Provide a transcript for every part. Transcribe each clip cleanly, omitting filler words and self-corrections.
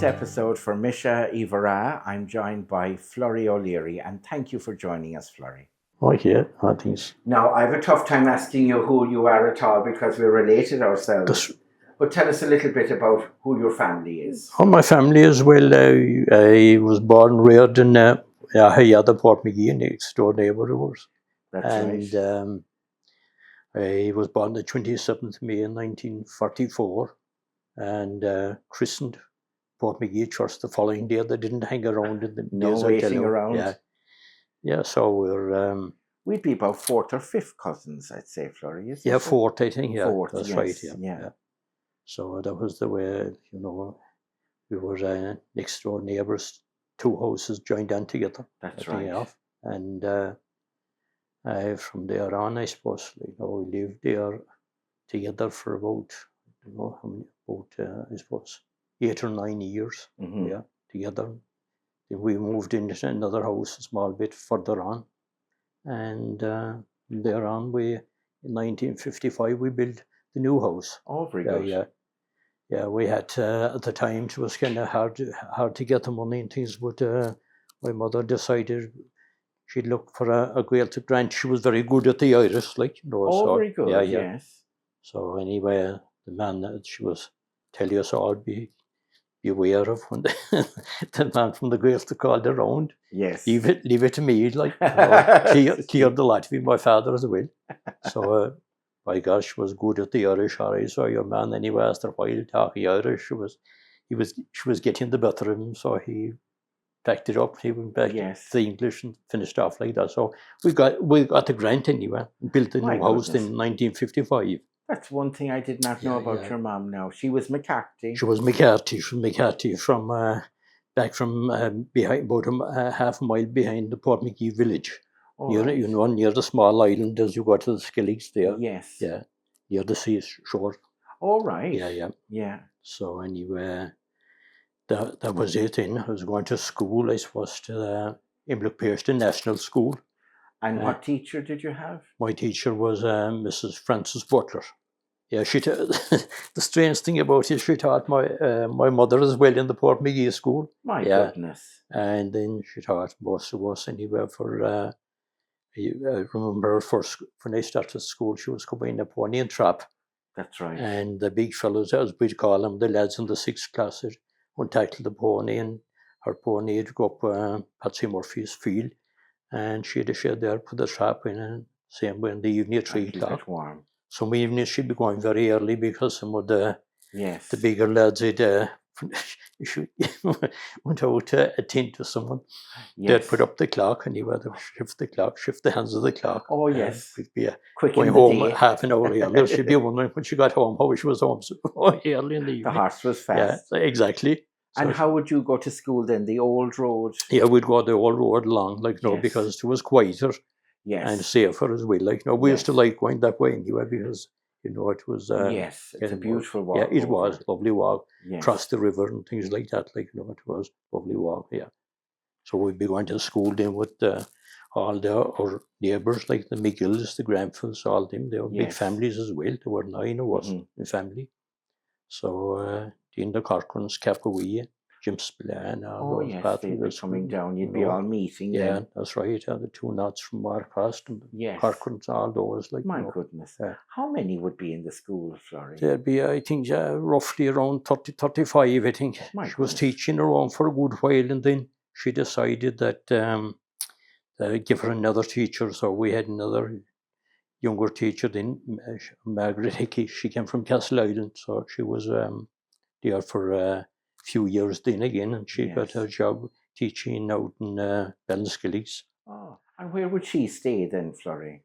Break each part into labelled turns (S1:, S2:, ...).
S1: episode for Mise Iveragh. I'm joined by Florie O'Leary, and thank you for joining us, Florie.
S2: Okay, I think so.
S1: Now, I have a tough time asking you who you are at all because we're related ourselves. But tell us a little bit about who your family is.
S2: Oh, my family as well. I was born and reared in Hayada, Port McGee, next door neighbour of ours.
S1: That's right.
S2: I was born the 27th of May in 1944 and christened Port McGee Church the following day. They didn't hang around in the days
S1: waiting around.
S2: Yeah. So we're
S1: we'd be about fourth or fifth cousins, I'd say, Florie.
S2: Yeah, fourth, I think. Yeah,
S1: fourth,
S2: that's
S1: yes,
S2: right. Yeah. So that was the way. We were next door neighbours. 2 houses joined in together.
S1: That's right.
S2: And from there on, I suppose, we lived there together for about, I don't know how many, I suppose 8 or 9 years.
S1: Mm-hmm.
S2: Yeah, together. Then we moved into another house a small bit further on, and there on in 1955 we built the new house.
S1: Oh, very good.
S2: Yeah, we had at the time it was kind of hard to get the money and things, but my mother decided she'd look for a Gaeltacht grant. She was very good at the Irish,
S1: very good. Yes.
S2: So anyway, the man that she was telling us all be aware of when the man from the Gaeltacht called around.
S1: Yes.
S2: Leave it to me, clear the lot with my father as well. So. By gosh, was good at the Irish. I saw your man anyway. After a while, talking Irish, she was getting the better of him. So he packed it up. He went back to the English and finished off like that. So we got the grant anyway. Built a new house in 1955.
S1: That's one thing I did not know about your mom. Now she was McCarthy.
S2: She was McCarthy from back from behind, about half a mile behind the Port McGee village. Near the small island as you go to the Skelligs there.
S1: Yes.
S2: Yeah. Near the seashore.
S1: Oh, right.
S2: Yeah. So anyway, that was it then. I was going to school, I suppose, to Imlock National School.
S1: And what teacher did you have?
S2: My teacher was Mrs. Frances Butler. Yeah, the strange thing about it, she taught my mother as well in the Port McGee school.
S1: My goodness.
S2: And then she taught most of us anyway for... I remember first when I started school, she was coming a pony and trap.
S1: That's right.
S2: And the big fellows, as we'd call them, the lads in the 6th class, would tackle the pony, and her pony would go up Patsy Murphy's field, and she'd there, put the trap in, and same way in the evening at 3 o'clock.
S1: Warm.
S2: Some evenings she'd be going very early because some of the bigger lads went out to attend to someone. They'd put up the clock, and they would shift the hands of the clock.
S1: Oh, yes.
S2: We'd be
S1: quick
S2: going home half an hour earlier. She'd be wondering when she got home how she was home so early in the evening.
S1: The horse was fast.
S2: Yeah, exactly.
S1: And how would you go to school then? The old road?
S2: Yeah, we'd go the old road along, because it was quieter and safer as well. We used to like going that way anyway because... it was...
S1: it's a beautiful walk.
S2: Yeah, it was a lovely walk.
S1: Yes.
S2: Across the river and things like that. It was a lovely walk, yeah. So we'd be going to school then with all our neighbours, like the McGills, the Granvilles, all them. They were big families as well. There were 9 of us in family. So in the Corcorans, Capawee, Jim Spillane,
S1: they'd be coming down. You'd be all meeting.
S2: Yeah, that's right. The 2 knots from Markhurst and Corcorans, all those.
S1: My goodness. How many would be in the school, Florie?
S2: There'd be, I think, roughly around 30, 35, I think. She was teaching around for a good while, and then she decided that give her another teacher. So we had another younger teacher then, Margaret Hickey. She came from Castle Island, so she was there for a few years then again, and she got her job teaching out in Ballinskelligs.
S1: Oh, and where would she stay then, Florie?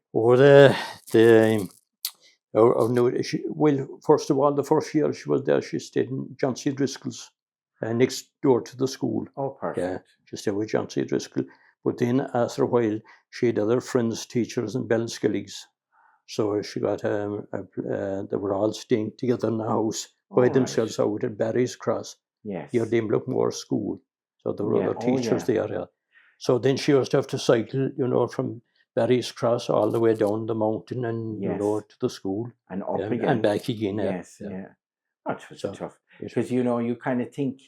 S2: First of all, the first year she was there, she stayed in John C. Driscoll's, next door to the school.
S1: Oh, perfect.
S2: Yeah, she stayed with John C. Driscoll. But then, after a while, she had other friends, teachers in Ballinskelligs. So she got, they were all staying together in the house by themselves out at Barry's Cross.
S1: Yes.
S2: Here, they looked more school. So there were other teachers there. Yeah. So then she used to have to cycle, from Barry's Cross all the way down the mountain and, to the school.
S1: And up again.
S2: And back again.
S1: Yes, That was tough. Because, you kind of think,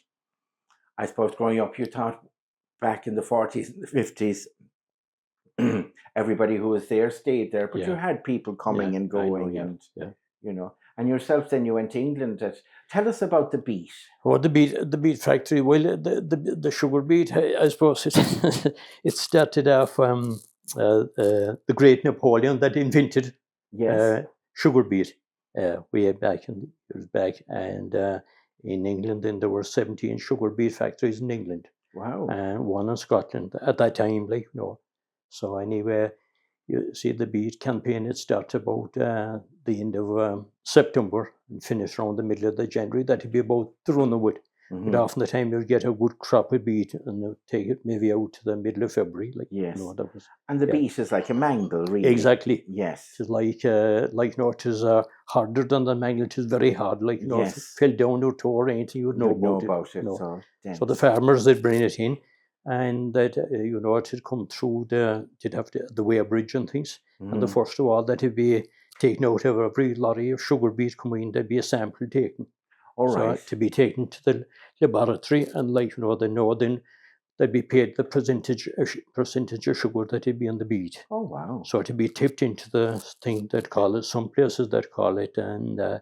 S1: I suppose growing up, you thought back in the 40s and the 50s, everybody who was there stayed there, but you had people coming and going, and you know. And yourself, then you went to England. Tell us about the beet.
S2: Well, the beet factory. Well, the sugar beet. I suppose it started off the great Napoleon that invented sugar beet way back in years back, and in England, then there were 17 sugar beet factories in England.
S1: Wow.
S2: And one in Scotland at that time, like, you know. So anyway, you see the beet campaign, it started about the end of September and finished around the middle of the January. That'd be about the run of it. But often the time you'd get a good crop of beet and they'd take it maybe out to the middle of February. Like,
S1: yes.
S2: You know, that was,
S1: and the beet is like a mangle, really.
S2: Exactly.
S1: Yes.
S2: It's like you know, it is harder than the mangle. It is very hard. Like, you know, if it fell down your toe or anything, you'd know about it.
S1: No.
S2: So the farmers, they'd bring it in, and that you know, it had come through they'd have the weighbridge and things. And the first of all, that'd be taken out of every lorry of sugar beet coming in. There'd be a sample taken.
S1: All right.
S2: So to be taken to the laboratory, and like, you know, then they'd be paid the percentage of sugar that would be in the beet.
S1: Oh, wow.
S2: So to be tipped into the thing that call it, some places that call it, and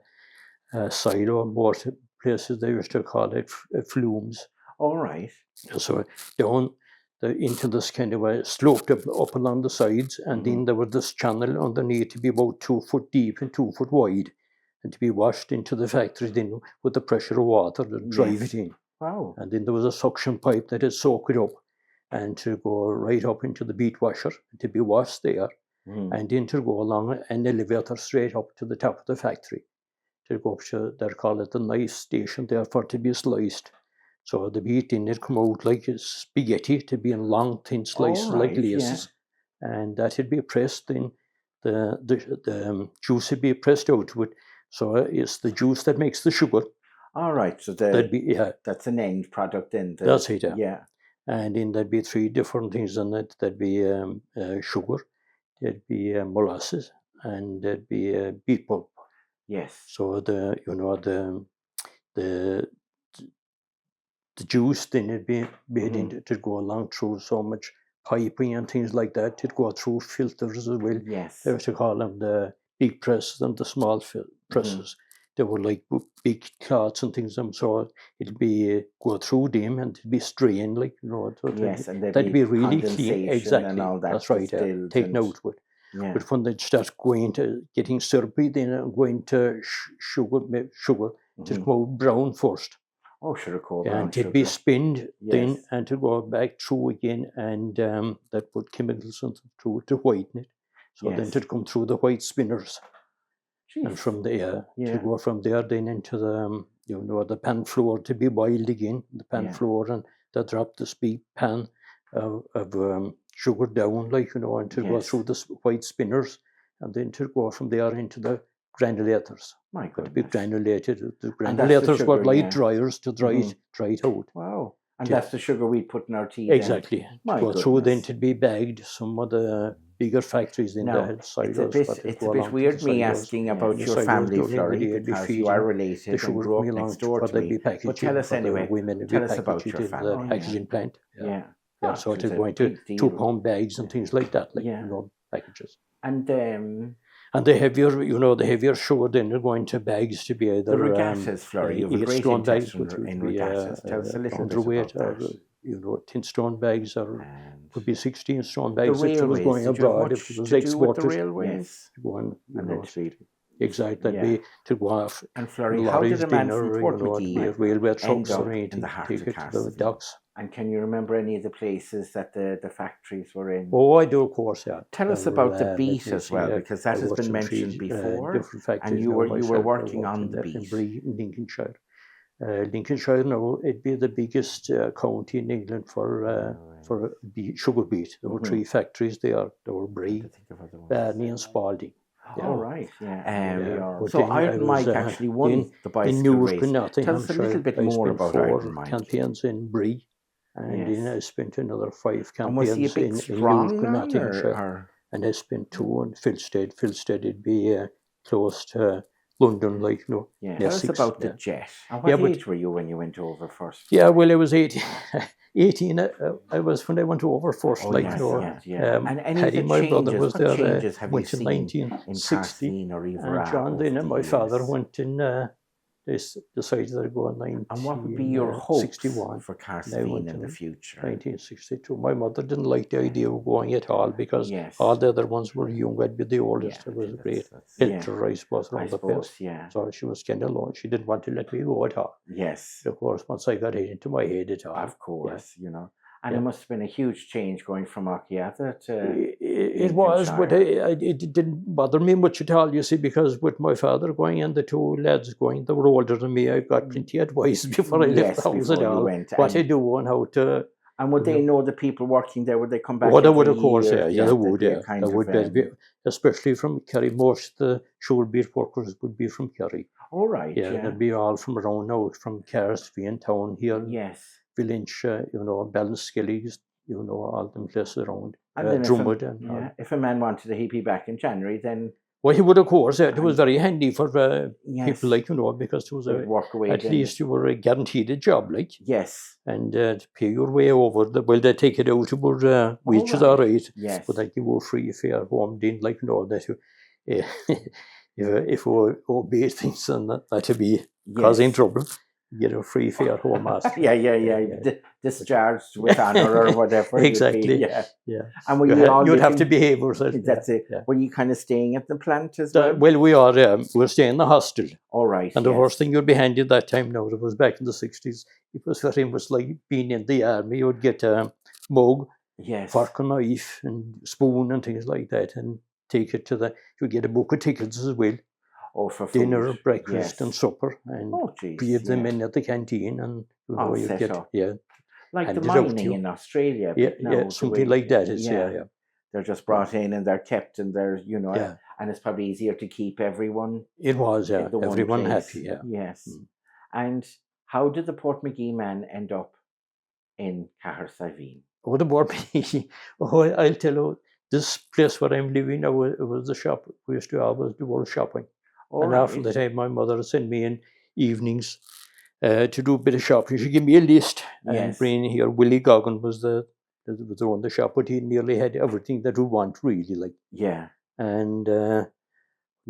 S2: silo, more places they used to call it flumes.
S1: All right.
S2: So down into this kind of a sloped up along the sides, and then there was this channel underneath to be about 2 foot deep and 2 foot wide, and to be washed into the factory then with the pressure of water to drive it in.
S1: Wow.
S2: And then there was a suction pipe that had soaked it up, and to go right up into the beet washer to be washed there, and then to go along an elevator straight up to the top of the factory to go up to, they call it the knife station there, for to be sliced. So the beet in it come out like a spaghetti to be in long thin slices like laces, and that would be pressed. Then the juice would be pressed out to it. So it's the juice that makes the sugar.
S1: All right. So that's an end product then.
S2: That's it.
S1: Yeah.
S2: And then there'd be 3 different things in it. There'd be sugar, there'd be molasses, and there'd be beet pulp.
S1: Yes.
S2: So the juice then it'd be made into to go along through so much piping and things like that. It'd go through filters as well.
S1: Yes.
S2: They used to call them the big presses and the small presses. They were like big cloths and things. So it'd be go through them and it'd be strained, like, you know.
S1: Yes, and
S2: that'd be really clean. Exactly.
S1: And all that.
S2: That's right. Taken out with. Yeah. But when they start going to getting syrupy, then going to sugar to go brown first.
S1: Oh, sugar coal.
S2: And to be spinned then, and to go back through again, and that put chemicals through it to whiten it. So then to come through the white spinners. Jeez. And from there, to go from there then into the, you know, the pan floor to be boiled again, the pan floor, and they drop this big pan of sugar down, like, you know, and to go through the white spinners, and then to go from there into the granulators.
S1: My goodness.
S2: To be granulated. The granulators were light dryers to dry it out.
S1: Wow. And that's the sugar we put in our tea.
S2: Exactly. Go through then to be bagged. Some of the bigger factories in the silos.
S1: It's a bit weird me asking about your family, Florie, because you are related and grew up next door to me. But tell us anyway. Tell us about your family.
S2: The packaging plant.
S1: Yeah.
S2: So it is going to 2-pound bags and things like that, like, you know, packages. And the heavier, you know, the heavier sugar then they're going to bags to be either
S1: the Regattas, Florie. You have a great interest in Regattas. Tell us a little bit about that.
S2: You know, 10-stone bags, or could be 16-stone bags if it was going abroad, if it was exported.
S1: The railways?
S2: Going, exactly, that'd be to go off.
S1: And Florie, how did a man from Portmagee
S2: railway trucks or
S1: in
S2: anything
S1: the heart
S2: take
S1: of
S2: it to the
S1: Cahersiveen?
S2: docks?
S1: And can you remember any of the places that the factories were in?
S2: Oh, I do, of course, yeah.
S1: Tell us about the beet as well, because that has been mentioned before. And you were working on the beet.
S2: In Lincolnshire. Lincolnshire now, it'd be the biggest county in England for sugar beet. There were 3 factories there. There were Bray, Barney and Spalding.
S1: All right, so Iron Mike actually won the bicycle race. Tell us a little bit more about Iron Mike.
S2: Campaigns in Bray, and then I spent another 5 campaigns in
S1: Nottinghamshire.
S2: And I spent 2 in Filstead. Filstead would be close to London, like, you know.
S1: Yeah. Tell us about the jet. And what age were you when you went over first?
S2: Yeah, well, I was 18. 18 I was when I went over first, like,
S1: yes,
S2: you know.
S1: yes, yeah. And any
S2: Paddy,
S1: of the
S2: my
S1: changes,
S2: brother, was
S1: what
S2: there.
S1: Changes have
S2: went
S1: you
S2: in
S1: seen
S2: 1960.
S1: in Cahersiveen or Iveragh?
S2: John then and my father went in. They decided they're going 1961.
S1: And what would be your hopes for Cahersiveen in the future?
S2: 1962. My mother didn't like the idea of going at all because all the other ones were young. I'd be the oldest. It was a great filter, I suppose, around the place.
S1: Yeah.
S2: So she was kind of alone. She didn't want to let me go at all.
S1: Yes.
S2: Of course, once I got it into my head at all.
S1: Of course, you know. And it must have been a huge change going from Regattas to...
S2: It was, but it didn't bother me much at all, you see, because with my father going and the two lads going, they were older than me. I got plenty of advice before I left the house at all. What to do and how to...
S1: And would they know the people working there? Would they come back?
S2: Oh, they would, of course, yeah, they would,
S1: They
S2: would, especially from Kerry. Most of the shore beet workers would be from Kerry.
S1: All right,
S2: yeah. They'd be all from around now, from Cahersiveen town here.
S1: Yes.
S2: Village, you know, Skellig, you know, all them places around.
S1: And then
S2: Drummond.
S1: If a man wanted to, he'd be back in January, then...
S2: Well, he would, of course. It was very handy for people like, you know, because there was at least you were guaranteed a job, like.
S1: Yes.
S2: And to pay your way over, they take it out about wages, all right.
S1: Yes.
S2: But like you were free fare home, didn't like, you know, that if we obey things, and that'd be causing trouble. Get a free fare home after.
S1: Discharged with honour or whatever.
S2: Exactly.
S1: Yeah. And
S2: you'd have to behave yourself.
S1: That's it. Were you kind of staying at the plant as well?
S2: Well, we're staying in the hostel.
S1: All right.
S2: And the first thing you'd be handed that time now, it was back in the 60s. It was very much like being in the army. You would get a mug, fork and knife and spoon and things like that, and take it to you'd get a book of tickets as well.
S1: For
S2: dinner, breakfast, and supper, and give them in at the canteen, and you know you get
S1: like the mining in Australia.
S2: Something like that. It's
S1: They're just brought in and they're kept, and they're and it's probably easier to keep everyone.
S2: It was everyone happy.
S1: Yes. And how did the Portmagee man end up in Cahersiveen?
S2: Oh, the Portmagee. I'll tell you. This place where I'm living now, it was the shop. We used to always do our shopping. And after the time, my mother sent me in evenings to do a bit of shopping. She gave me a list and bring here. Willie Goggin was the one the shop, but he nearly had everything that we want, really. Like and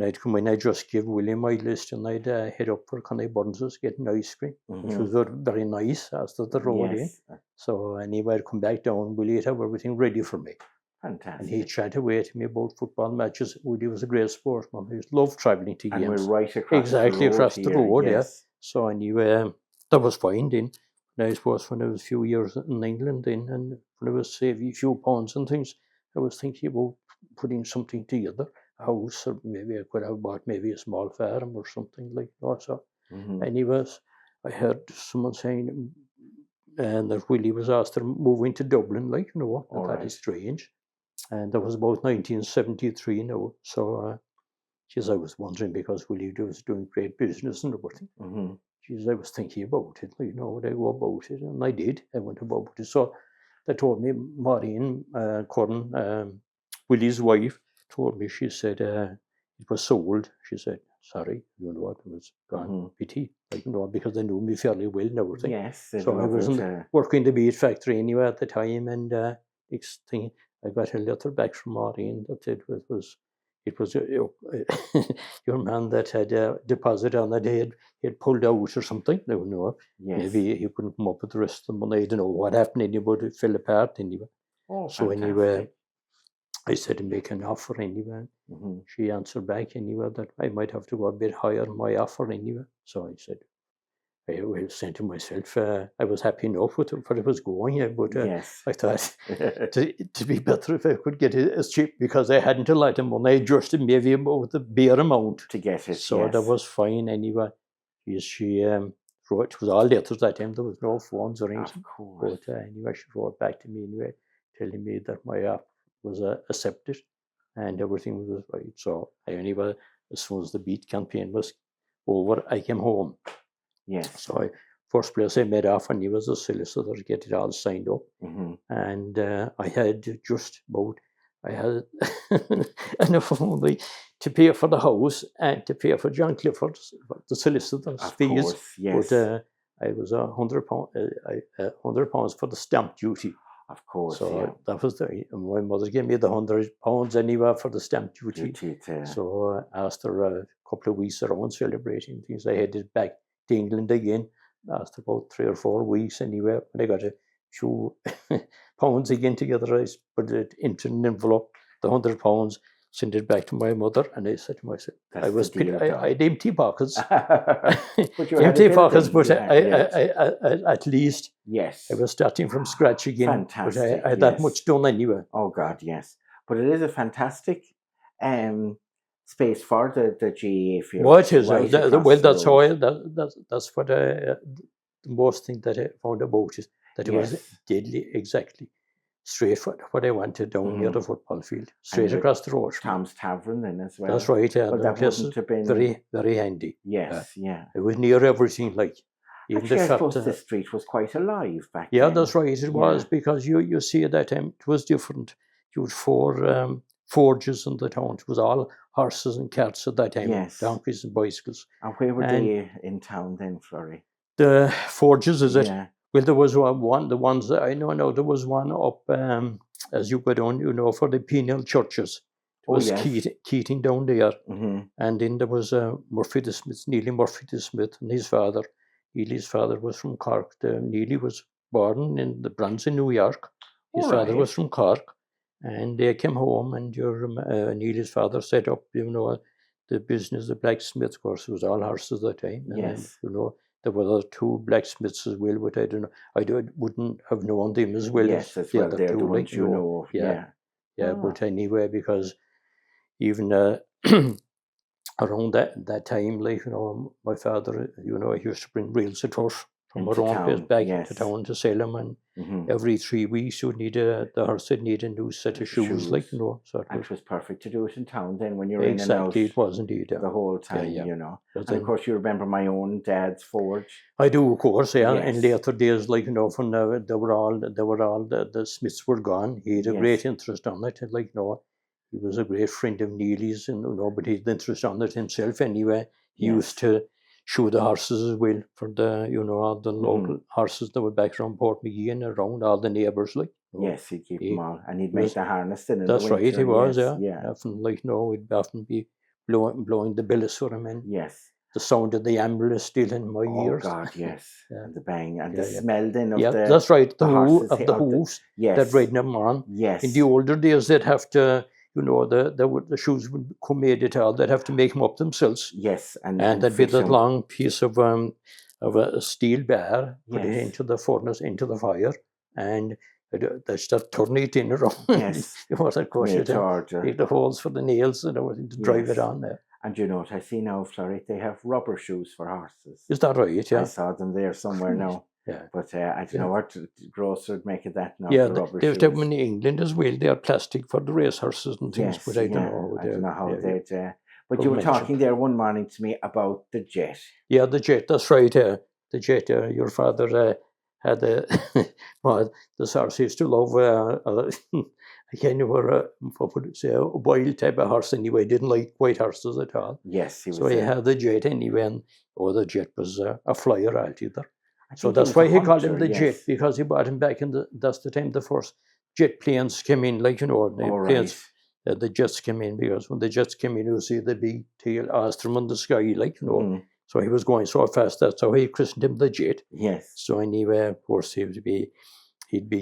S2: I'd come in, I'd just give Willie my list, and I'd head up for Connie Burns's getting ice cream, which was very nice after the road in. So anyway, I'd come back down. Willie'd have everything ready for me.
S1: Fantastic.
S2: And he chatted away to me about football matches. He was a great sportsman. He loved travelling to games.
S1: And we're right across
S2: the road, So anyway, that was fine then. And I suppose when I was a few years in England then, and when I was saving a few pounds and things, I was thinking about putting something together, a house, or maybe I could have bought maybe a small farm or something like that. So anyways, I heard someone saying and that Willie was asked to move into Dublin, like, you know, and that is strange. And that was about 1973 now. So, I was wondering, because Willie was doing great business and everything. I was thinking about it, you know, would I go about it? And I did. I went about it. So they told me, Maureen Curran, Willie's wife, told me, she said, it was sold. She said, sorry, you know what, it was gone, pity. Like, you know, because they knew me fairly well and everything.
S1: Yes.
S2: So I was working in the beet factory anyway at the time, and next thing, I got a letter back from Maureen that it was your man that had a deposit on that he had pulled out or something. I don't know. Maybe he couldn't come up with the rest of the money. I don't know what happened anyway. It fell apart anyway. So anyway, I said to make an offer anyway. She answered back anyway that I might have to go a bit higher on my offer anyway. So I said, I was saying to myself, I was happy enough with it, but it was going, but I thought to be better if I could get it as cheap, because I hadn't a lot of money, just maybe about the bare amount
S1: to get it.
S2: So that was fine anyway. She wrote, it was all letters that time, there was no phones or anything.
S1: Of course.
S2: But anyway, she wrote back to me anyway, telling me that my offer was accepted and everything was right. So anyway, as soon as the beet campaign was over, I came home.
S1: Yes.
S2: So first place I made off, and he was a solicitor to get it all signed up. And I had just about, I had enough only to pay for the house and to pay for John Clifford's, the solicitor's fees.
S1: Course, yes.
S2: But I was £100 for the stamp duty.
S1: Of course,
S2: so that was my mother gave me the £100 anyway for the stamp duty. So after a couple of weeks around celebrating things, I headed back to England again. After about 3 or 4 weeks anyway, when I got a few pounds again together, I put it into an envelope, the £100, sent it back to my mother, and I said to myself, I had empty pockets. Empty pockets, but at least I was starting from scratch again.
S1: Fantastic,
S2: but I had that much done anyway.
S1: Oh God, yes. But it is a fantastic space for the GAA field.
S2: Well, it is. That's how that's what the most thing that I found about it, that it was deadly, exactly. Straight for what I wanted down near the football field, straight across the road.
S1: Tom's Tavern then as well.
S2: That's right, yeah.
S1: But that wouldn't have been
S2: very, very handy.
S1: Yes, yeah.
S2: It was near everything, like.
S1: Actually, I suppose the street was quite alive back then.
S2: Yeah, that's right, it was, because you see at that time, it was different. You had 4 forges in the town. It was all horses and carts at that time, donkeys and bicycles.
S1: And where were they in town then, Florie?
S2: The forges, is it? Yeah. Well, there was one, the ones that I know now, there was one up, as you go down, for the penal churches. It was Keating down there. And then there was Murphy the Smith, Neely Murphy the Smith, and his father. Neely's father was from Cork. Neely was born in the Bronx in New York. His father was from Cork. And they came home, and Neely's father set up, the business, the blacksmith. Of course, it was all horses at the time.
S1: Yes.
S2: And, there were 2 blacksmiths as well, but I don't know. I wouldn't have known them as well as
S1: the other 2. The ones you know.
S2: Yeah. But anyway, because even around that time, like, my father, he used to bring reels of turf from our own place back to town to sell them, and every 3 weeks the horse would need a new set of shoes. Like, so
S1: it was perfect to do it in town then when you're
S2: in and out. Exactly, it was indeed.
S1: The whole time, And of course, you remember my own dad's forge.
S2: I do, of course, in later days, like, from now, the Smiths were gone. He had a great interest on it, like, he was a great friend of Neely's, and but he had interest on it himself anyway. He used to show the horses as well for the, all the local horses that were back around Portmagee and around all the neighbours, like.
S1: Yes, he'd keep them all, and he'd make the harness in the
S2: That's
S1: winter.
S2: right, he was, often, like, we'd often be blowing the billis for him, and the sound of the ambulance still in my ears.
S1: Oh God, yes, and the bang, and the smell then of the
S2: that's right, the hooves that ridden them on.
S1: Yes,
S2: in the older days, they'd have to. The shoes would come made at all. They'd have to make them up themselves.
S1: Yes, and
S2: there'd be that long piece of a steel bar, put it into the furnace, into the fire, and they start turning it in around.
S1: Yes,
S2: of course, you'd make the holes for the nails and everything to drive it on there.
S1: And what I see now, Florie, they have rubber shoes for horses.
S2: Is that right? Yeah,
S1: I saw them there somewhere now.
S2: Yeah,
S1: but I don't know what grocer would make of that now.
S2: Yeah,
S1: they've
S2: them in England as well. They are plastic for the race horses and things, but I don't know.
S1: I don't know how they'd. But you were talking there one morning to me about the jet.
S2: Yeah, the jet. That's right. The jet. Your father had the horse used to love. Again, what would you say, a wild type of horse anyway. Didn't like white horses at all.
S1: Yes, he was.
S2: So he had the jet anyway, and the jet was a flyer altogether. So that's why he called him the jet, because he brought him back that's the time the first jet planes came in, like, planes, the jets came in, because when the jets came in, you see the big tail astrum in the sky, like, So he was going so fast, that's how he christened him the jet.
S1: Yes.
S2: So anyway, of course, he'd be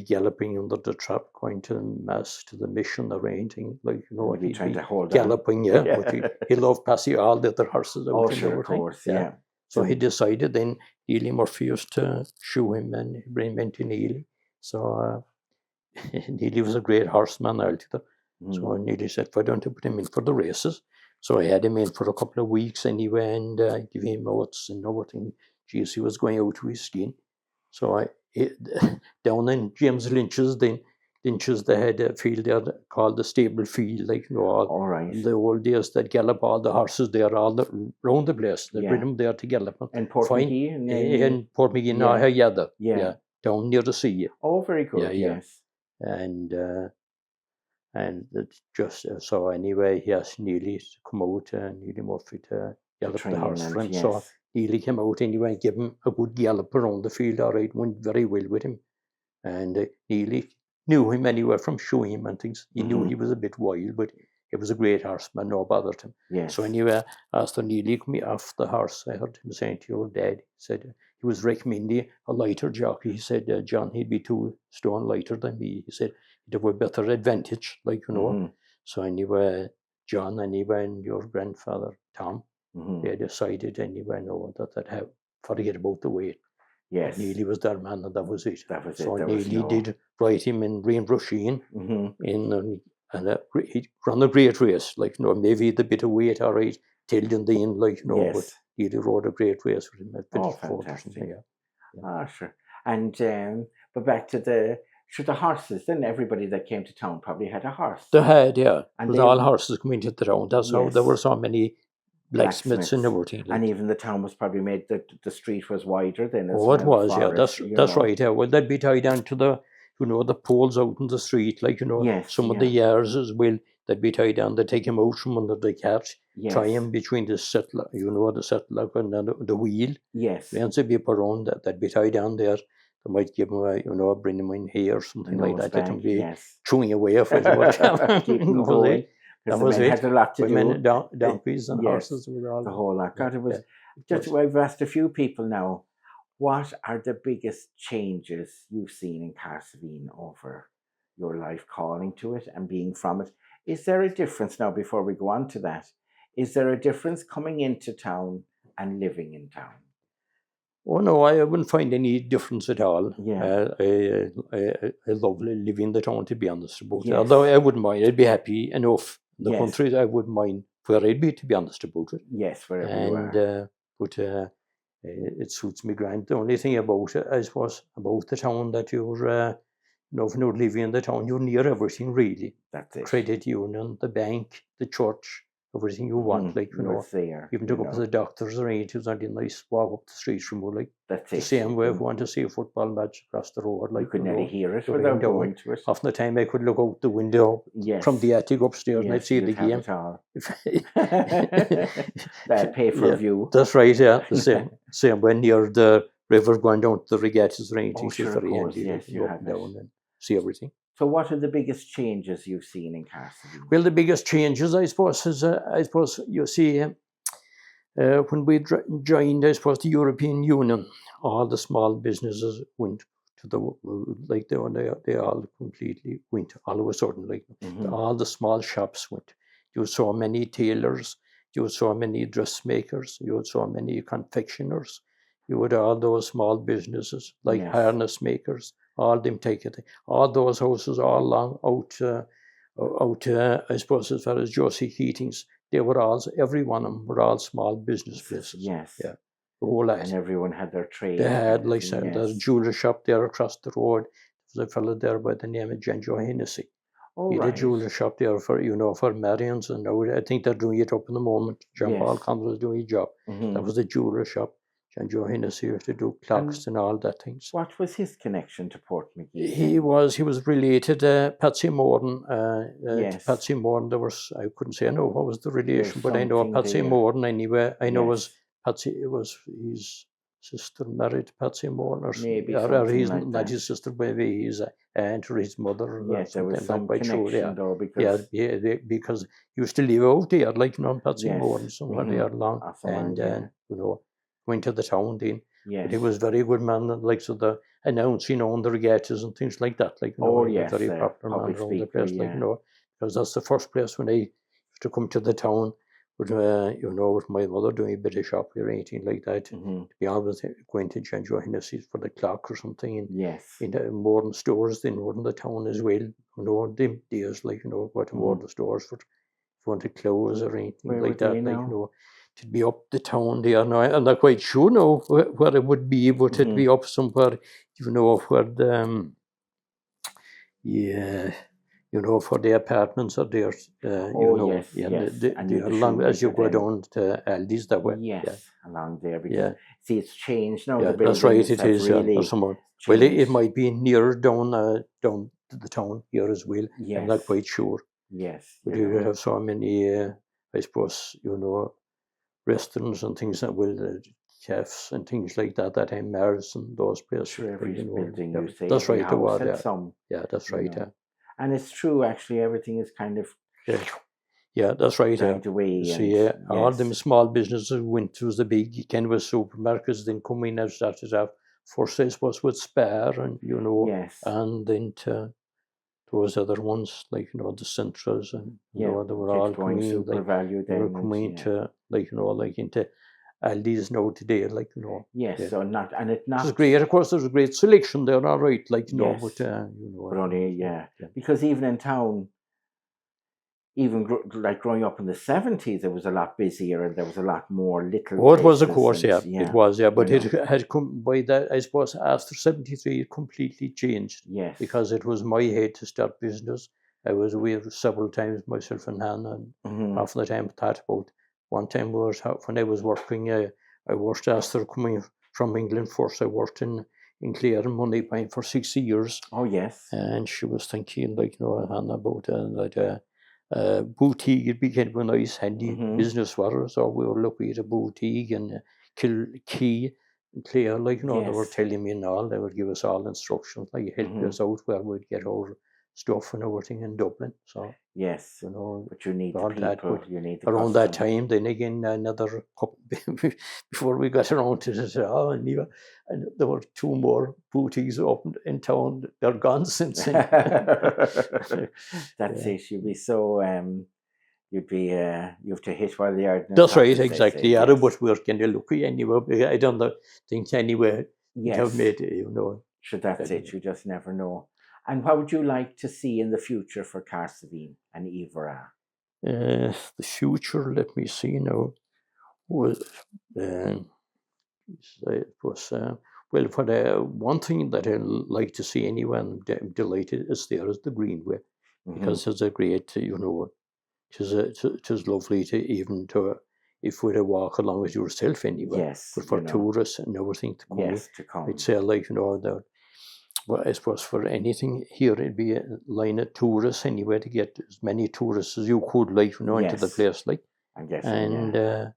S2: galloping under the trap, going to the mass, to the mission, the ranting, like,
S1: he'd be trying to hold
S2: galloping, but he loved passing all the other horses out.
S1: Oh, sure, of course, yeah.
S2: So he decided then Neely Murphy used to shoe him and bring him into Neely. So Neely was a great horseman altogether. So Neely said, why don't you put him in for the races? So I had him in for a couple of weeks anyway, and give him oats and everything. Geez, he was going out to his skin. So down in James Lynch's, they had a field there called the Stable Field, like,
S1: all right.
S2: In the old days, they'd gallop all the horses there around the place. They'd bring them there to gallop.
S1: And Portmagee?
S2: In Portmagee, down near the sea.
S1: Oh, very good, yes.
S2: And And that just so anyway, he asked Neely to come out, Neely Murphy to gallop the horse for him. Yes. So Neely came out anyway and gave him a good gallop around the field. All right, went very well with him. And Neely knew him anyway from showing him and things. He knew he was a bit wild, but he was a great horseman, no bother to him.
S1: Yes.
S2: So anyway, after Neely come off the horse, I heard him saying to your dad, he said he was recommending a lighter jockey. He said, John, he'd be 2 stone lighter than me. He said, he'd have a better advantage, like, you know. So anyway, John, anyway, and your grandfather, Tom, they decided anyway, no, that they'd have, forget about the weight.
S1: Yes.
S2: Neely was their man, and that was it.
S1: That was
S2: so
S1: it.
S2: Neely did ride him in Rain Rusheen, and he ran a great race. Like, you know, maybe the bit of weight, all right, tailed in the end, like, you know, but he rode a great race with him at
S1: fantastic. Sure. And but back to the horses. Then everybody that came to town probably had a horse.
S2: They had, yeah. And all horses coming to the town. That's how there were so many blacksmiths and everything.
S1: And even the town was probably made, the street was wider then as
S2: well. Oh, it was, forest, yeah. That's right, yeah. Well, they'd be tied down to the, you know, the poles out in the street, like, you know, some of the yards as well. They'd be tied down. They'd take him out from under the cart, tie him between the settler, you know, the settler and the wheel.
S1: Yes.
S2: Once they'd be put on, they'd be tied down there. They might give him a, you know, bring him in here or something like that. Let him be chewing away if it was.
S1: Keep him going.
S2: That was it.
S1: Had a lot to do.
S2: Donkeys and horses were all
S1: the whole lot. God, it was just. I've asked a few people now, what are the biggest changes you've seen in Cahersiveen over your life, calling to it and being from it? Is there a difference now? Before we go on to that, is there a difference coming into town and living in town?
S2: Oh no, I wouldn't find any difference at all.
S1: Yeah.
S2: I love living in the town, to be honest about it. Although I wouldn't mind, I'd be happy enough. The country, I wouldn't mind where I'd be, to be honest about it.
S1: Yes, wherever you are.
S2: But it suits me grand. The only thing about it, I suppose, about the town, that you're, you know, if you're living in the town, you're near everything, really.
S1: That's it.
S2: Credit union, the bank, the church, everything you want, like, you know.
S1: There,
S2: even to go up to the doctors or anything, it's only a nice walk up the street from you, like.
S1: That's
S2: the same way if you want to see a football match across the road, like,
S1: you could nearly hear it without going to it.
S2: Often the time I could look out the window from the attic upstairs and I'd see the game.
S1: That pay for view.
S2: That's right, yeah. The same when near the river going down to the Regattas or anything.
S1: Oh, sure, of course, yes, you have
S2: down and see everything.
S1: So what are the biggest changes you've seen in Cahersiveen?
S2: Well, the biggest changes, I suppose, is, you see, when we joined, I suppose, the European Union, all the small businesses went to the, like, they all completely went all of a sudden, like, all the small shops went. You had so many tailors, you had so many dressmakers, you had so many confectioners, you had all those small businesses, like harness makers, all them take it. All those houses all along out, I suppose, as far as Josie Keating's, they were all, every one of them were all small business places.
S1: Yes.
S2: Yeah. The whole lot.
S1: And everyone had their trade.
S2: They had, like, there's a jewellery shop there across the road. There's a fellow there by the name of John Joe Hennessy. He had a jewellery shop there for, you know, for Marions, and now I think they're doing it up in the moment. John Paul Conwell is doing a job. That was the jewellery shop. John Joe Hennessy used to do clocks and all that things.
S1: What was his connection to Portmagee?
S2: He was related to Patsy Moran. Patsy Moran, there was, I couldn't say I know what was the relation, but I know Patsy Moran anyway. I know it was his sister married to Patsy Moran, or maybe he's like not his sister, maybe his aunt or his mother.
S1: Yes, there was some connection though, because
S2: because he used to live out there, like, you know, Patsy Moran somewhere there along, and you know, went to the town then. But he was a very good man, like, so the announcing on the regattas and things like that, like, you know, very popular man around the place, like, you know, because that's the first place when I used to come to the town. With, you know, with my mother doing a bit of shopping or anything like that, to be always going to John Joe Hennessy's for the clock or something, and in the modern stores then more in the town as well, you know, them days, like, you know, go to modern stores for if you want to clothes or anything like that, like, you know, to be up the town there now. I'm not quite sure now where it would be, but it'd be up somewhere, you know, where the you know, for the apartments are there, you know, along as you go down to Aldi's that way.
S1: Along there, because see, it's changed now.
S2: Yeah, that's right, it is. Well, it might be nearer down to the town here as well.
S1: Yes.
S2: I'm not quite sure.
S1: Yes.
S2: But you have so many, I suppose, restaurants and things that will, chefs and things like that have Mars and those places.
S1: Sure, every building
S2: yeah,
S1: you say,
S2: that's
S1: every
S2: right,
S1: house
S2: yeah.
S1: had some.
S2: Yeah, that's right, yeah.
S1: And it's true, actually, everything is kind of
S2: yeah, that's right.
S1: dragged away.
S2: You see, all them small businesses went to the big canvas supermarkets, then come in and started off first, I suppose, with Spar and,
S1: yes.
S2: and then to those other ones, like, the Centras, and, they were all coming in,
S1: Super value
S2: they were
S1: then.
S2: coming into, like, into Aldi's now today, like,
S1: Yes,
S2: yeah.
S1: so not, and it not.
S2: It's great, of course, there's a great selection there, all right, like,
S1: yes.
S2: but,
S1: but only, because even in town, even like growing up in the 70s, it was a lot busier and there was a lot more little.
S2: Oh, it was, of course, it was, but it had come by that, I suppose, after 73, it completely changed.
S1: Yes.
S2: Because it was my head to start business. I was away several times, myself and Hannah, and half the time I thought about one time when I was working, I worked after coming from England first. I worked in Clare and Moneypoint for 60 years.
S1: Oh, yes.
S2: And she was thinking, like, Hannah, about that boutique. It became a nice, handy business for her. So we were lucky at a boutique and Kilkee and Clare, like, they were telling me and all. They would give us all instructions, like, help us out where we'd get our stuff and everything in Dublin. So
S1: yes, but you need
S2: all
S1: the people,
S2: that.
S1: you need the
S2: around that time, then again, another couple before we got around to it, and there were two more boutiques opened in town. They're gone since then.
S1: That's it. You'd be so you have to hit while the iron.
S2: That's right, exactly. Yeah, but we're kind of lucky anyway. I don't think anyway.
S1: Yes,
S2: have made
S1: Sure, that's it. You just never know. And what would you like to see in the future for Cahersiveen and Iveragh?
S2: The future, let me see now. Was well, for the one thing that I like to see anyway, and I'm delighted is the Greenway, because it's a great, it is lovely to even if we walk along with yourself anyway.
S1: Yes,
S2: but for tourists and everything to come.
S1: Yes, to come.
S2: I'd say, like, that. Well, I suppose for anything here, it'd be a line of tourists anyway, to get as many tourists as you could, like, into the place, like.
S1: I'm guessing,
S2: and I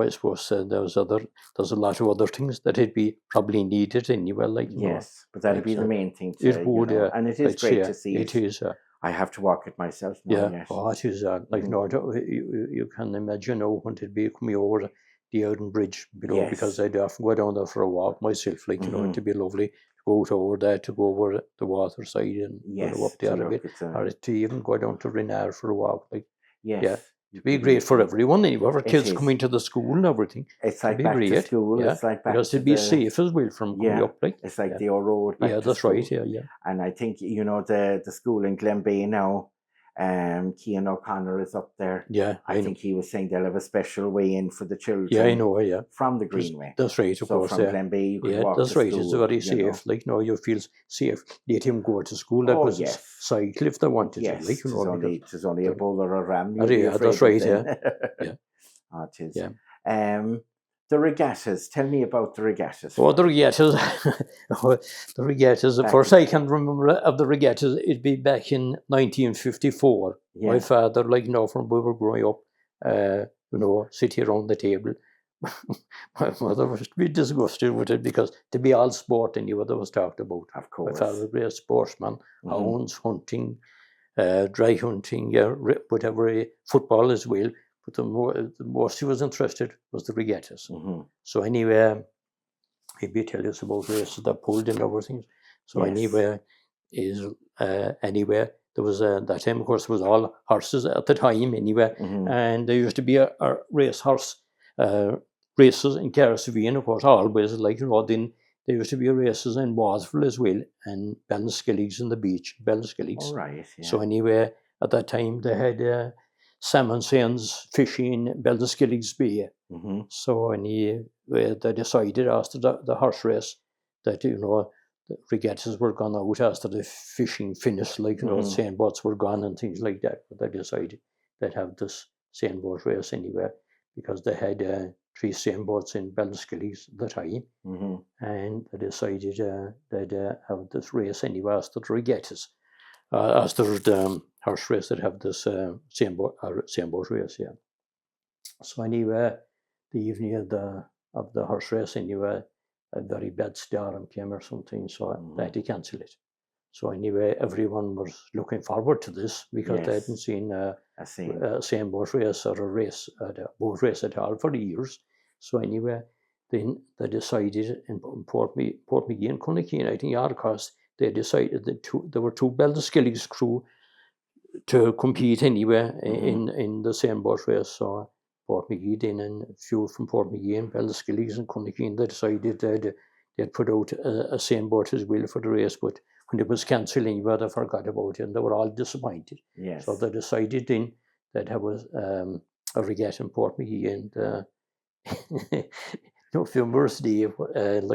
S2: suppose there's a lot of other things that it'd be probably needed anyway, like.
S1: Yes, but that'd be the main thing.
S2: It would,
S1: and it is great to see.
S2: It is.
S1: I have to walk it myself now.
S2: Yeah, it is. Like, you can imagine when it'd be coming over the Iron Bridge below, because I'd often go down there for a walk myself, like, it'd be lovely. Go over there, to go over the water side and go up there a bit, or to even go down to Renard for a walk, like. It'd be great for everyone anyway, for kids coming to the school and everything.
S1: It's like back to school. It's like back
S2: because it'd be safe as well from coming up, like.
S1: It's like the old road back to
S2: that's
S1: school.
S2: right, yeah.
S1: And I think, the school in Glenbeigh now, Cian O'Connor is up there.
S2: Yeah,
S1: I think he was saying they'll have a special way in for the children.
S2: Yeah, I know, yeah.
S1: From the Greenway.
S2: That's right, of course.
S1: From Glenbeigh, you could walk
S2: that's
S1: to
S2: right.
S1: school,
S2: It's very safe. Like, you feel safe. Let him go to school. That was cycle if they wanted to. Like,
S1: there's only a bull or a ram.
S2: That's right. Yeah.
S1: It is. The regattas. Tell me about the regattas.
S2: Oh, the regattas. The regattas. The first I can remember of the regattas, it'd be back in 1954. Yeah. My father, like, from we were growing up, sitting around the table. My mother was a bit disgusted with it, because to be all sport anyway, that was talked about. Of course. My father was a great sportsman, hounds, hunting, dry hunting, whatever, football as well. But the most he was interested was the regattas. So anyway, he'd tell us about races that pulled and everything. So anyway, there was that time, of course, it was all horses at the time anyway, and there used to be a race horse races in Cahersiveen, of course, always, like, then there used to be races in Wadsville as well, and Skellig's on the beach, Skellig's.
S1: All right. Yeah.
S2: So anyway, at that time they had salmon seines fishing in Skellig's Bay. So anyway, they decided after the horse race that, the regattas were gone out after the fishing finished, like, seine boats were gone and things like that. But they decided they'd have this seine boat race anyway, because they had 3 seine boats in Skellig's at the time, and they decided they'd have this race anyway after the regattas. as the horse race that have this same boat race, yeah. So anyway, the evening of the horse race, anyway, a very bad storm came or something, so they had to cancel it. So anyway, everyone was looking forward to this because they hadn't seen a same boat race or a boat race at all for years. So anyway, then they decided in Portmagee and Cunnickeen, I think, Ardcast, they decided that there were two Skellig's crew to compete anyway in the same boat race. So Portmagee then, and a few from Portmagee and Skellig's and Cunnickeen, they decided they'd put out a same boat as well for the race, but when it was cancelled anyway, they forgot about it and they were all disappointed.
S1: Yes.
S2: So they decided then that there was a regatta in Portmagee, and November's day, and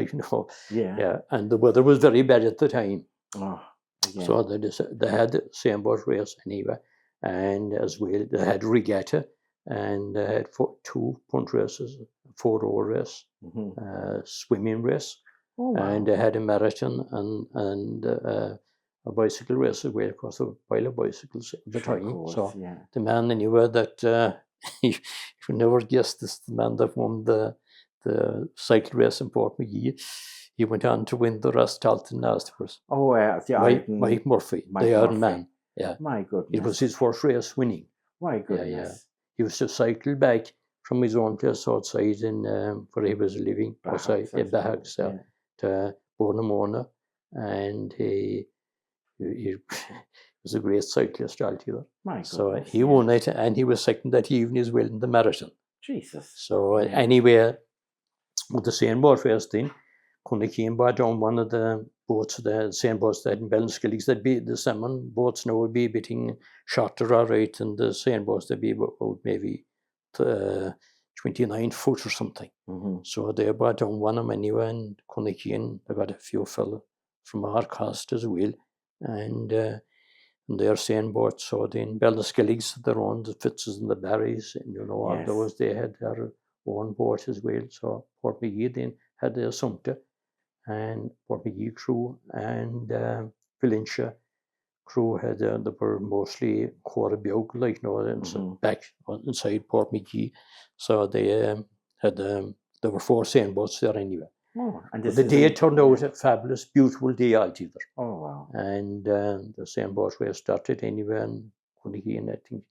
S2: the weather was very bad at the time. So they had the same boat race anyway, and as well they had regatta, and they had 2 punt races, 4-hour race, swimming race, and they had a marathon and a bicycle race as well, because there were a pile of bicycles at the time. So the man anyway that you never guessed this, the man that won the cycle race in Portmagee, he went on to win the Rostalton afterwards. Mike Murphy, the Iron Man. Yeah.
S1: My goodness.
S2: It was his first race winning.
S1: My goodness.
S2: Yeah. He was to cycle back from his own place outside in where he was living, outside Bahags, to Bornamona, and he was a great cyclist altogether. So he won it, and he was second that evening as well in the marathon.
S1: Jesus.
S2: So anyway, with the same boat race then, Cunnickeen brought on one of the boats, the same boats that in Skellig, that be the salmon boats now would be a bit shorter, all right, and the same boats that be about maybe 29 foot or something. So they brought on one of them anyway, and Cunnickeen, they got a few fellow from our cast as well, and they're same boats. So then Skellig's their own, the Fitzes and the Barrys, and all those, they had their own boat as well. So Portmagee then had the Assumpta, and Portmagee crew and Valentia crew had they were mostly Cahersiveen, back inside Portmagee. So they had there were 4 sailboats there anyway. And the day turned out a fabulous, beautiful day altogether. And the sailboat race started anyway, and Cunnickeen, I think,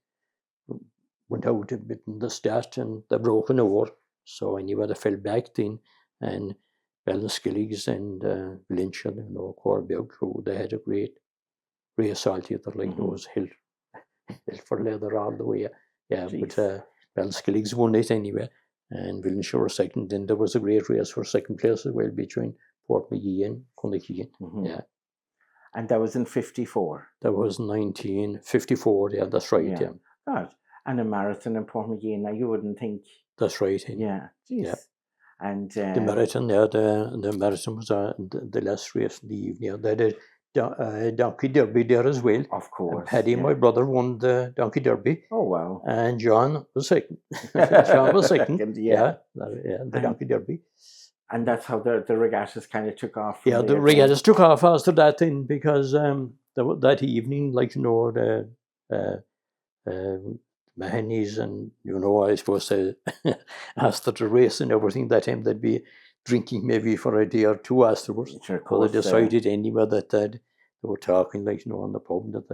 S2: went out a bit in the start, and they broke an oar. So anyway, they fell back then, and Skellig's and Valentia, Cahersiveen crew, they had a great race altogether, like those hell for leather all the way. Yeah, jeez. But Skellig's won it anyway, and Valentia were second. Then there was a great race for second place as well between Portmagee and Cunnickeen. Yeah.
S1: And that was in 54?
S2: That was 1954, yeah, that's right, yeah.
S1: God. And a marathon in Portmagee, now you wouldn't think...
S2: That's right.
S1: Yeah. Jeez. Yeah. And
S2: the marathon, the marathon was the last race in the evening. They had a donkey derby there as well.
S1: Of course.
S2: Paddy, my brother, won the donkey derby.
S1: Oh, wow.
S2: And John was second. John was second. The donkey derby.
S1: And that's how the regattas kind of took off.
S2: Yeah, the regattas took off after that then, because that evening, Mahoney's and, I suppose after the race and everything, that time they'd be drinking maybe for a day or two afterwards.
S1: Sure,
S2: so they decided anyway that they were talking on the pub, that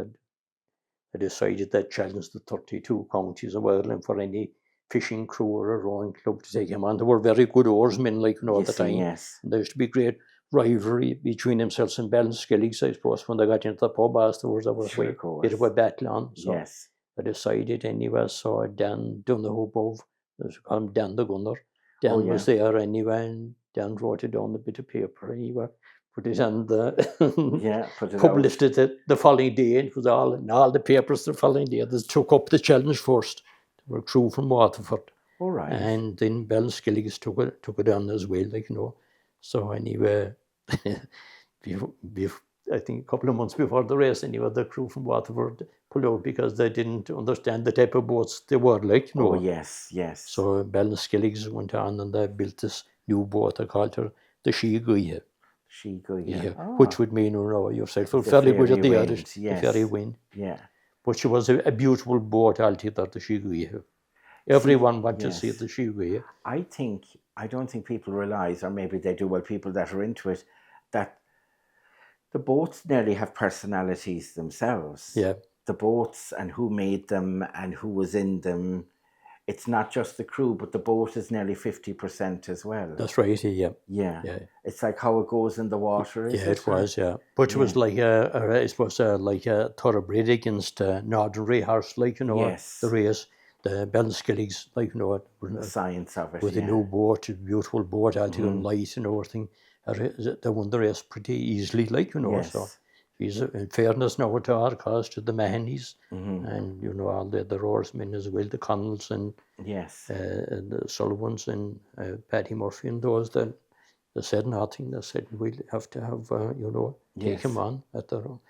S2: they decided that challenged the 32 counties of Ireland for any fishing crew or a rowing club to take him on. They were very good oarsmen, at the time.
S1: Yes.
S2: And there used to be great rivalry between themselves and Skellig, I suppose, when they got into the pub afterwards. There was a bit of a battle on. So
S1: yes.
S2: I decided anyway, so Dan Donoghue, they call him Dan the Gunner. Dan was there anyway, and Dan wrote it on a bit of paper anyway, put it on the published it the following day. It was all in all the papers the following day. They took up the challenge first. They were crew from Waterford.
S1: All right.
S2: And then Skellig took it on as well, So anyway, I think a couple of months before the race, anyway, the crew from Waterford pulled out because they didn't understand the type of boats they were
S1: Oh, yes, yes.
S2: So Skellig went on and they built this new boat. They called her the She Guia.
S1: Shiguia.
S2: Which would mean, you know, yourself were
S1: The
S2: fairly good at
S1: fairy
S2: the
S1: wind,
S2: Irish, the
S1: yes.
S2: fairy wind.
S1: Yeah.
S2: But she was a beautiful boat altogether, the Shiguia. Everyone went to see the Shiguia.
S1: I don't think people realise, or maybe they do, well, people that are into it, that the boats nearly have personalities themselves.
S2: Yeah.
S1: The boats and who made them and who was in them. It's not just the crew, but the boat is nearly 50% as well.
S2: That's right, yeah.
S1: Yeah. It's like how it goes in the water, is it?
S2: Yeah, it was, yeah. But it was like, it was like a thoroughbred against Northern horse, like, you know, the race, the Skelligs, like, you know,
S1: the science of it,
S2: with a new boat, a beautiful boat, altogether light and everything. They won the race pretty easily, like, you know, so. He's, in fairness now to our cause, to the Mahonys, and, you know, all the oarsmen as well, the Connells and the Sullivans and Paddy Murphy and those that they said nothing. They said, we'll have to have, you know, take him on. We'll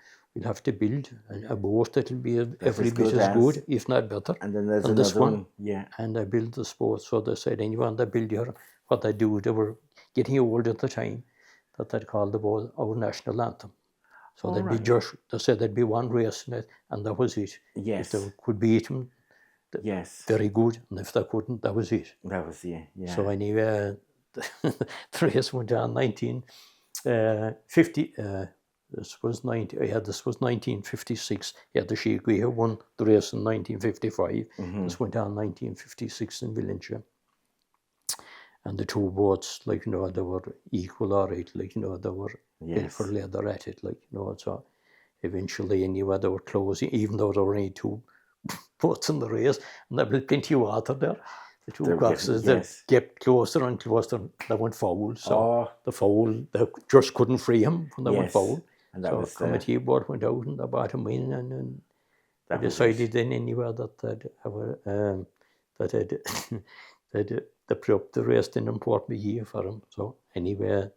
S2: have to build a boat that'll be every bit as good, if not better.
S1: And then there's
S2: this
S1: another one. Yeah.
S2: And I built this boat. So they said, anyone that build here, what they do, they were getting old at the time, that they'd call the boat our national anthem. So there'd be just, they said there'd be one race in it, and that was it.
S1: Yes.
S2: If they could beat them, very good. And if they couldn't, that was it.
S1: That was it, yeah.
S2: So anyway, the race went on 1950. This was 1956. Yeah, the Shiguia won the race in 1955. This went on 1956 in Villeneuve. And the two boats, like, you know, they were equal, all right, like, you know, they were built for leather at it, like, you know, so eventually, anyway, they were closing, even though there were only two boats in the race, and there was plenty of water there. The two boxes that kept closer and closer, they went foul, so the foul, they just couldn't free him when they went foul. And that was the committee board went out and they brought him in, and they decided then anyway that they put up the race in Portmead for him. So anyway,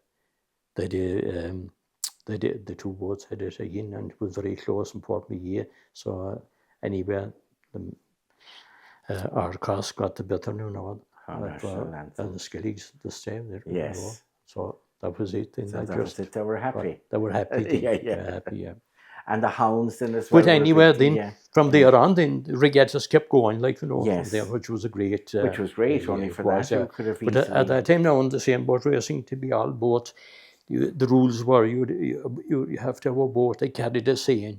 S2: they did the two boats had it again, and it was very close in Portmead. So anyway, our cast got the better now, and the Skelligs this time.
S1: Yes.
S2: So that was it. Then
S1: so that was it. They were happy.
S2: They were happy.
S1: Yeah. And the hounds then as well.
S2: But anyway, then from there on, then the regattas kept going, like, you know, from there, which was a great.
S1: Which was great, only for that. Could have
S2: but at that time now, on the same boat racing, to be all boats, the rules were you have to have a boat that carried a seine.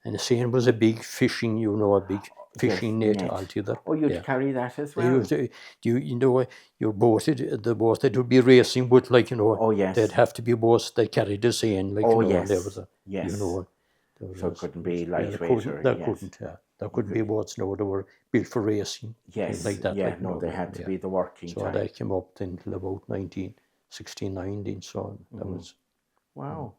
S2: And a seine was a big fishing, you know, a big fishing net altogether.
S1: Oh, you'd carry that as well?
S2: You know, the boat that would be racing with, like, you know, they'd have to be boats that carried a seine, like, you know, there was a, you know.
S1: So it couldn't be lightweight
S2: There couldn't be boats now that were built for racing.
S1: Yes,
S2: like that.
S1: Like, no, they had to be the working
S2: so
S1: type.
S2: They came up until about 1969, then, so that was...
S1: Wow.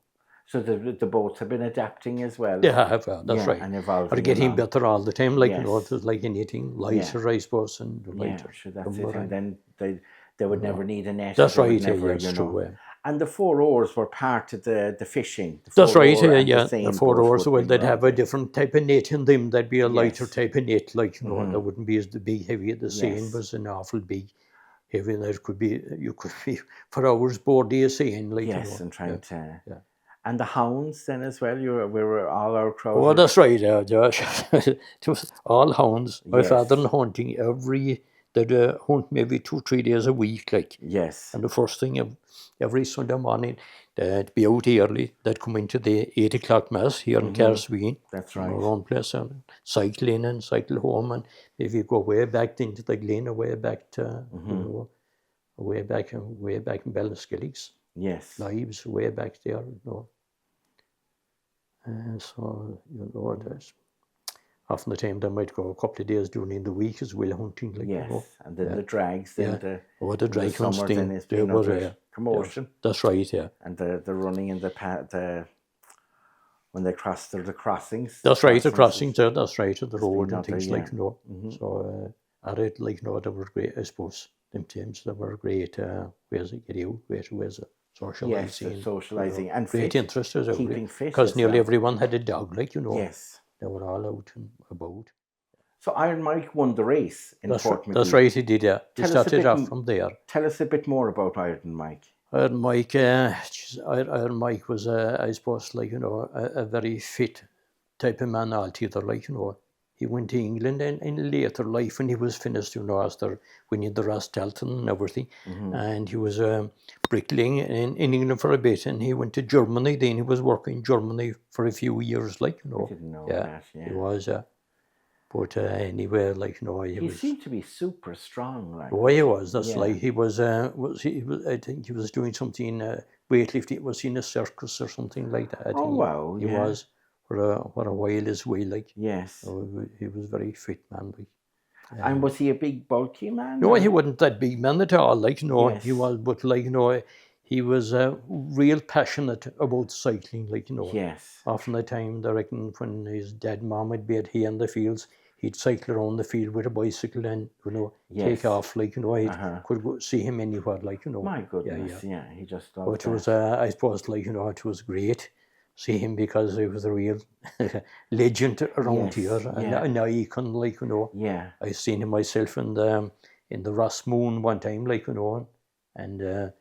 S1: So the boats have been adapting as well.
S2: They have, that's right.
S1: And evolving.
S2: Are getting better all the time, like, you know, it was like anything, lighter, I suppose, and lighter.
S1: Yeah, sure, that's it. And then they would never need a net.
S2: That's right, that's true.
S1: And the 4 oars were part of the fishing.
S2: That's right, the 4 oars, well, they'd have a different type of net in them. There'd be a lighter type of net, like, you know, that wouldn't be as big, heavy. The seine was an awful big, heavy, and you could be for hours boarding a seine, like, you know.
S1: Yes, and trying to... And the hounds then as well, we were all our crowd.
S2: Oh, that's right, Josh. It was all hounds. My father hunting they'd hunt maybe 2-3 days a week, like.
S1: Yes.
S2: And the first thing every Sunday morning, they'd be out early. They'd come into the 8 o'clock mass here in Cahersiveen.
S1: That's right.
S2: Our own place, and cycle in and cycle home, and if you go way back into the glen, way back to, you know, way back in Skelligs.
S1: Yes.
S2: Lives way back there, you know. So, you know, there's often the time they might go a couple of days during the week as well, hunting, like, you know.
S1: And then the drags, then
S2: the drag hunting,
S1: there was commotion.
S2: That's right,
S1: And the running in when they crossed the crossings.
S2: That's right, the crossings there, that's right, the road and things like, you know. So, like, you know, they were great, I suppose. Them times, they were great ways to get out, great ways of socialising.
S1: Yes, socialising, and
S2: great interest as well.
S1: Keeping fit.
S2: Because nearly everyone had a dog, like, you know.
S1: Yes.
S2: They were all out and about.
S1: So Iron Mike won the race in Portmead.
S2: That's right, he did, yeah. He started off from there.
S1: Tell us a bit more about Iron Mike.
S2: Mike, Mike was, I suppose, like, a very fit type of man altogether, like, He went to England in later life when he was finished, after winning the Rastalton and everything. And he was bricklaying in England for a bit, and he went to Germany. Then he was working in Germany for a few years, like,
S1: I didn't know that, yeah.
S2: He was, but anyway, like,
S1: he seemed to be super strong, like.
S2: Oh, he was. That's like he was. I think he was doing something weightlifting. Was he in a circus or something like that? I think
S1: wow!
S2: He was for a while as well. Like,
S1: yes,
S2: so he was very fit man. Like,
S1: and was he a big bulky man?
S2: No, he wasn't that big man at all. Like,
S1: yes.
S2: he was, but like, he was real passionate about cycling. Like,
S1: yes.
S2: Often the time, I reckon, when his dad and mom would be at hay in the fields, he'd cycle around the field with a bicycle and, take off, like, I could go see him anywhere, like,
S1: My goodness, yeah, he just loved
S2: But it was, I suppose, like, it was great see him because he was a real legend around here, an icon, like,
S1: Yeah.
S2: I seen him myself in the Ross Moon one time, like, and, the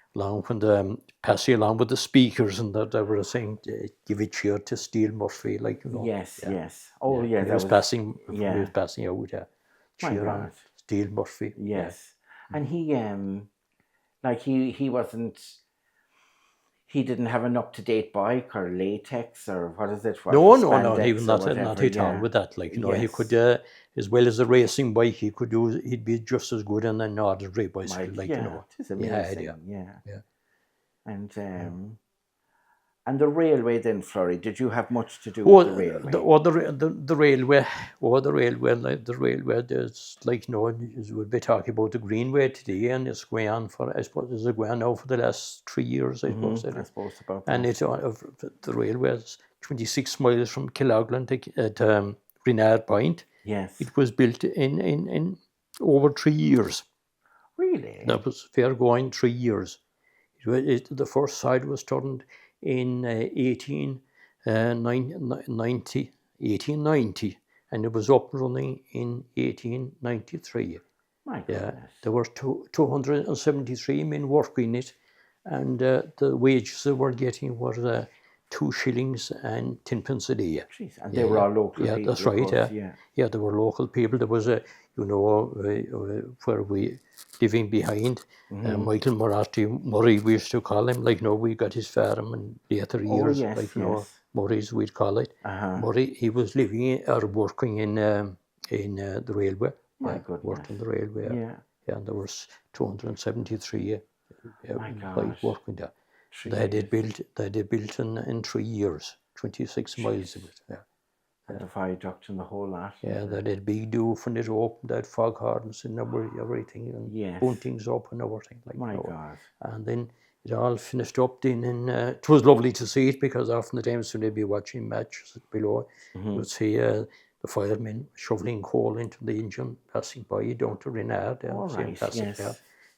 S2: when the passing along with the speakers and that they were saying, give a cheer to Steel Murphy, like,
S1: Yes, yes. Oh, yeah.
S2: He was passing, he was passing out, cheer on Steel Murphy.
S1: Yes. And he, like, he wasn't, he didn't have an up-to-date bike or latex or what is it?
S2: No, he was not at all with that, like, he could, as well as a racing bike, he'd be just as good on an ordinary bicycle, like,
S1: It's amazing, yeah. And the railway then, Florie, did you have much to do with the railway?
S2: The railway, there's, like, we'll be talking about the Greenway today, and it's going on for, I suppose, it's going on now for the last 3 years, I suppose.
S1: I suppose about that.
S2: And it's the railway is 26 miles from Killaglan at Renard Point.
S1: Yes.
S2: It was built in over 3 years.
S1: Really?
S2: That was fair going 3 years. The first side was turned in 1890, and it was up and running in 1893.
S1: My goodness.
S2: There were 273 men working it, and the wages they were getting were 2 shillings and 10 pence a day.
S1: Jeez, and they were all local people.
S2: Yeah, that's right. Yeah, they were local people. There was where we living behind Michael Murray, we used to call him. Like, we got his farm in later years. Murray's we'd call it. Murray, he was living or working in the railway.
S1: My goodness.
S2: Worked on the railway. Yeah, and there was 273 like working there. They did built in 3 years, 26 miles of it. Yeah.
S1: And the viaduct and the whole lot.
S2: Yeah, they did big doof when it opened, that fog hardens and everything, and buntings up and everything. Like,
S1: my God.
S2: And then it all finished up then, and it was lovely to see it, because often the times when they'd be watching matches below, you would see the firemen shoveling coal into the engine, passing by down to Renard. You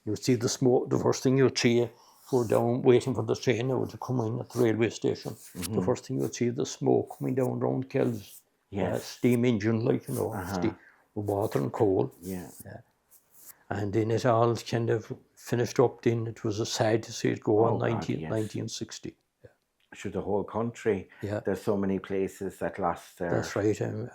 S2: would see the smoke. The first thing you'd see, go down waiting for the train now to come in at the railway station. The first thing you'd see, the smoke coming down round Kells. Steam engine, like, steam, water and coal. And then it all kind of finished up. Then it was sad to see it go in 1960.
S1: Through the whole country, there's so many places that lost their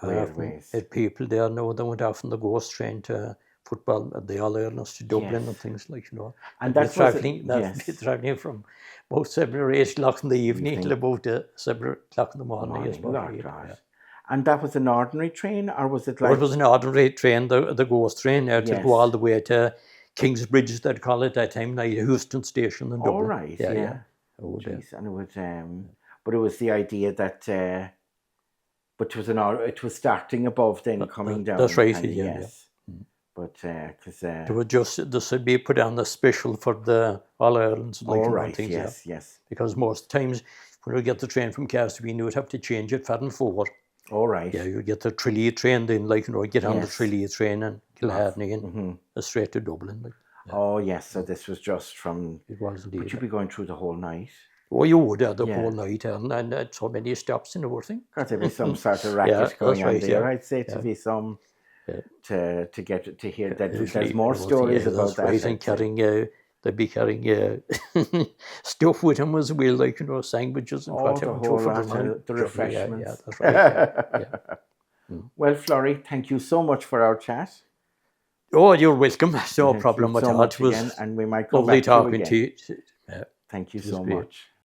S1: railways.
S2: People there now, they went off on the ghost train to football, the All-Irelands to Dublin and things like,
S1: And that's
S2: travelling from about 7 or 8 o'clock in the evening till about 7 o'clock in the morning.
S1: And that was an ordinary train, or was it like?
S2: It was an ordinary train, the ghost train, to go all the way to Kingsbridge, they'd call it that time, like Houston Station in Dublin.
S1: All right, Oh, geez. And it was, but it was the idea that, but it was starting above, then coming down.
S2: That's right.
S1: But because
S2: it was just this would be put on the special for the All Irelands, like things.
S1: Yes.
S2: Because most times when you get the train from Cahersiveen, you would have to change it far and forward.
S1: All right.
S2: Yeah, you get the Tralee train, then get on the Tralee train and Kilharney and straight to Dublin. Like.
S1: Oh yes, so this was just from.
S2: It was indeed.
S1: Would you be going through the whole night?
S2: Oh, you would, the whole night, and so many stops and everything.
S1: Got to be some sort of racket going on there. I'd say to be some. To get to hear that there's more stories about that.
S2: Right, and carrying they'd be carrying stuff with them as well, like, you know, sandwiches and whatever.
S1: The whole lot of the refreshments.
S2: Yeah, that's right. Yeah.
S1: Well, Florie, thank you so much for our chat.
S2: Oh, you're welcome. No problem at all.
S1: It was
S2: again,
S1: and we might come
S2: lovely
S1: back
S2: talking
S1: to you.
S2: Thank
S1: you so much.